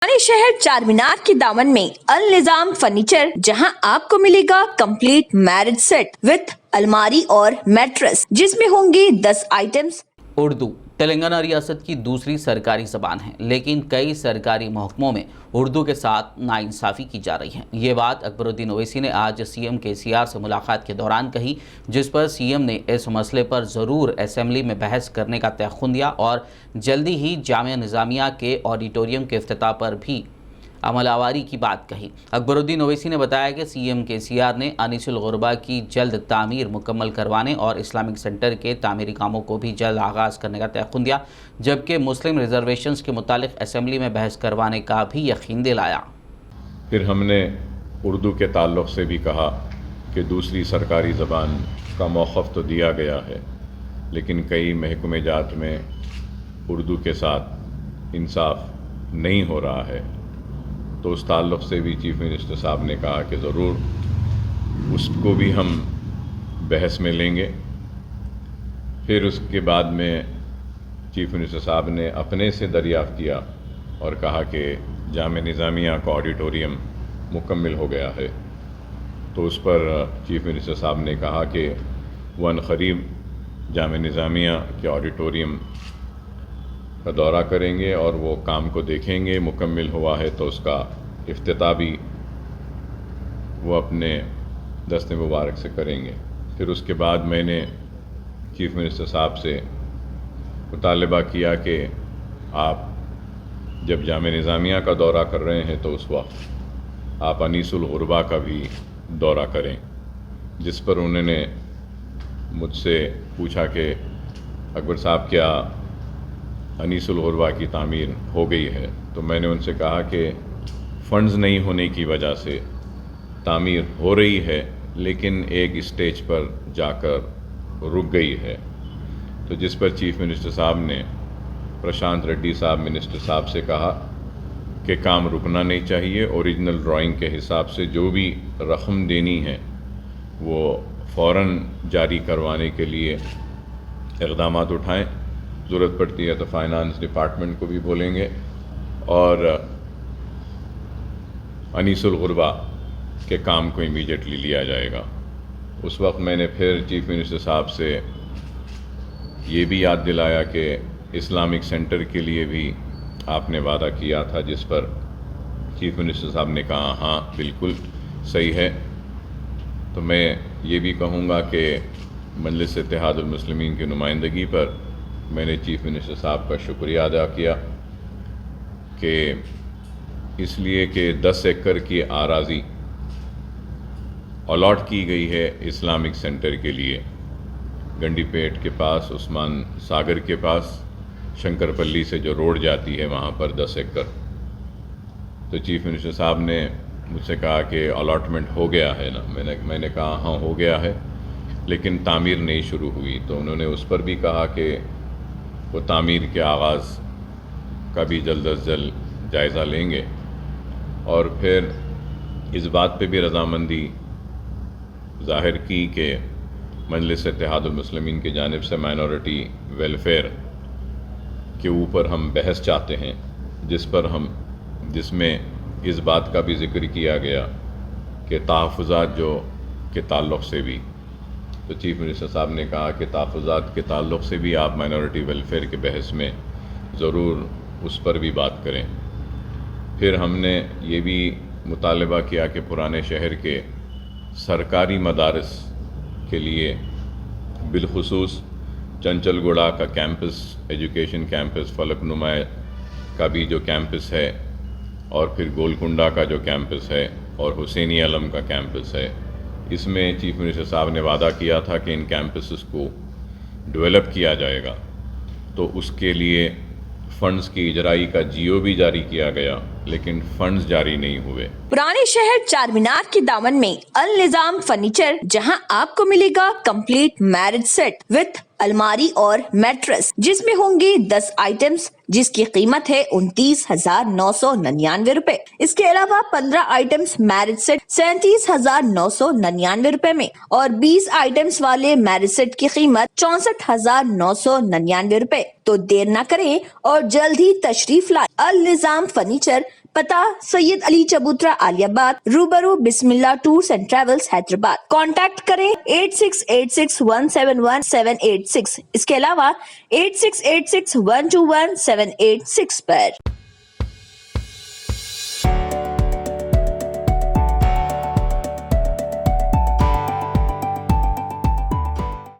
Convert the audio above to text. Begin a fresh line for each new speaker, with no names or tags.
पुराने शहर चार मीनार के दामन में अल निजाम फर्नीचर, जहां आपको मिलेगा कंप्लीट मैरिज सेट विद अलमारी और मैट्रेस, जिसमें होंगे 10 आइटम्स।
उर्दू तेलंगाना रियासत की दूसरी सरकारी ज़बान है, लेकिन कई सरकारी महकमों में उर्दू के साथ नाइंसाफ़ी की जा रही है। ये बात अकबरुद्दीन ओवैसी ने आज सीएम केसीआर से मुलाकात के दौरान कही, जिस पर सीएम ने इस मसले पर ज़रूर असेंबली में बहस करने का तयख़ुन दिया और जल्दी ही जामिया निज़ामिया के ऑडिटोरियम के इफ्तिताह पर भी अमलावारी की बात कही। अकबरुद्दीन ओवैसी ने बताया कि सीएम केसीआर ने अनीसुल गुरबा की जल्द तामीर मुकम्मल करवाने और इस्लामिक सेंटर के तामीरी कामों को भी जल्द आगाज़ करने का तयख़ुन दिया, जबकि मुस्लिम रिजर्वेशंस के मुतालिक असेंबली में बहस करवाने का भी यकीन दिलाया।
फिर हमने उर्दू के ताल्लुक़ से भी कहा कि दूसरी सरकारी ज़बान का मौक़िफ़ तो दिया गया है, लेकिन कई महकमे जात में उर्दू के साथ इंसाफ नहीं हो रहा है। तो उस ताल्लुक़ से भी चीफ़ मिनिस्टर साहब ने कहा कि ज़रूर उसको भी हम बहस में लेंगे। फिर उसके बाद में चीफ़ मिनिस्टर साहब ने अपने से दरियाफ़्त किया और कहा कि जामिया निज़ामिया का ऑडिटोरियम मुकम्मल हो गया है। तो उस पर चीफ़ मिनिस्टर साहब ने कहा कि वो अनक़रीब जामिया निज़ामिया के ऑडिटोरियम का दौरा करेंगे और वो काम को देखेंगे। मुकम्मल हुआ है तो उसका इफ्तिताह भी वो अपने दस्ते मुबारक से करेंगे। फिर उसके बाद मैंने चीफ़ मिनिस्टर साहब से मुतालबा किया कि आप जब जामिया निज़ामिया का दौरा कर रहे हैं तो उस वक्त आप अनीसुल गुरबा का भी दौरा करें, जिस पर उन्होंने मुझसे पूछा कि अकबर साहब क्या अनीसुल गुरबा की तामीर हो गई है? तो मैंने उनसे कहा कि फ़ंड्स नहीं होने की वजह से तामीर हो रही है, लेकिन एक स्टेज पर जाकर रुक गई है। तो जिस पर चीफ़ मिनिस्टर साहब ने प्रशांत रेड्डी साहब मिनिस्टर साहब से कहा कि काम रुकना नहीं चाहिए, ओरिजिनल ड्राइंग के हिसाब से जो भी रकम देनी है वो फ़ौरन जारी करवाने के लिए इक़दामात उठाएं। ज़रूरत पड़ती है तो फाइनेंस डिपार्टमेंट को भी बोलेंगे और अनीसुल गुरबा के काम को इमीडिएटली लिया जाएगा। उस वक्त मैंने फिर चीफ़ मिनिस्टर साहब से ये भी याद दिलाया कि इस्लामिक सेंटर के लिए भी आपने वादा किया था, जिस पर चीफ़ मिनिस्टर साहब ने कहा हाँ बिल्कुल सही है। तो मैं ये भी कहूँगा कि मजलिस इत्तेहादुल मुस्लिमीन की नुमाइंदगी पर मैंने चीफ़ मिनिस्टर साहब का शुक्रिया अदा किया कि इसलिए कि 10 एकड़ की आराज़ी अलॉट की गई है इस्लामिक सेंटर के लिए, गंडीपेट के पास, उस्मान सागर के पास, शंकरपल्ली से जो रोड जाती है वहाँ पर 10 एकड़। तो चीफ़ मिनिस्टर साहब ने मुझसे कहा कि अलॉटमेंट हो गया है ना? मैंने कहा हाँ हो गया है, लेकिन तामीर नहीं शुरू हुई। तो उन्होंने उस पर भी कहा कि वो तामीर के आगाज़ का भी जल्द अज जल्द जायज़ा लेंगे और फिर इस बात पे भी रज़ामंदी ज़ाहिर की कि मजलिस इत्तेहादुल मुस्लिमीन की जानिब से माइनॉरिटी वेलफेयर के ऊपर हम बहस चाहते हैं, जिसमें इस बात का भी ज़िक्र किया गया कि तहफ़्फ़ुज़ात जो के ताल्लुक़ से भी, तो चीफ़ मिनिस्टर साहब ने कहा कि तहफ़्फ़ुज़ात के ताल्लुक़ से भी आप माइनॉरिटी वेलफेयर के बहस में ज़रूर उस पर भी बात करें। फिर हमने ये भी मुतालबा किया कि पुराने शहर के सरकारी मदारस के लिए बिलखुसूस चंचलगुड़ा का कैंपस, एजुकेशन कैंपस, फलकनुमा का भी जो कैंपस है और फिर गोलकुंडा का जो कैंपस है और हुसैनी आलम का कैंपस है, इसमें चीफ़ मिनिस्टर साहब ने वादा किया था कि इन कैंपसेस को डेवलप किया जाएगा। तो उसके लिए फ़ंड्स की इजराई का जीओ भी जारी किया गया, लेकिन फंड्स जारी नहीं हुए।
पुराने शहर चार मीनार के दामन में अल निजाम फर्नीचर, जहां आपको मिलेगा कंप्लीट मैरिज सेट विद अलमारी और मैट्रेस, जिसमें होंगे 10 आइटम्स, जिसकी कीमत है 29,999 रुपए। इसके अलावा 15 आइटम्स मैरिज सेट 37,999 रुपए में और 20 आइटम्स वाले मैरिज सेट की कीमत 64,999 रुपए। तो देर न करें और जल्द ही तशरीफ लाएं। अल निजाम फर्नीचर, पता सैयद अली चबूतरा आलियाबाद, रूबरू Bismillah tours and travels Hyderabad. Contact करें 8686171786। इसके अलावा 8686121786 पर।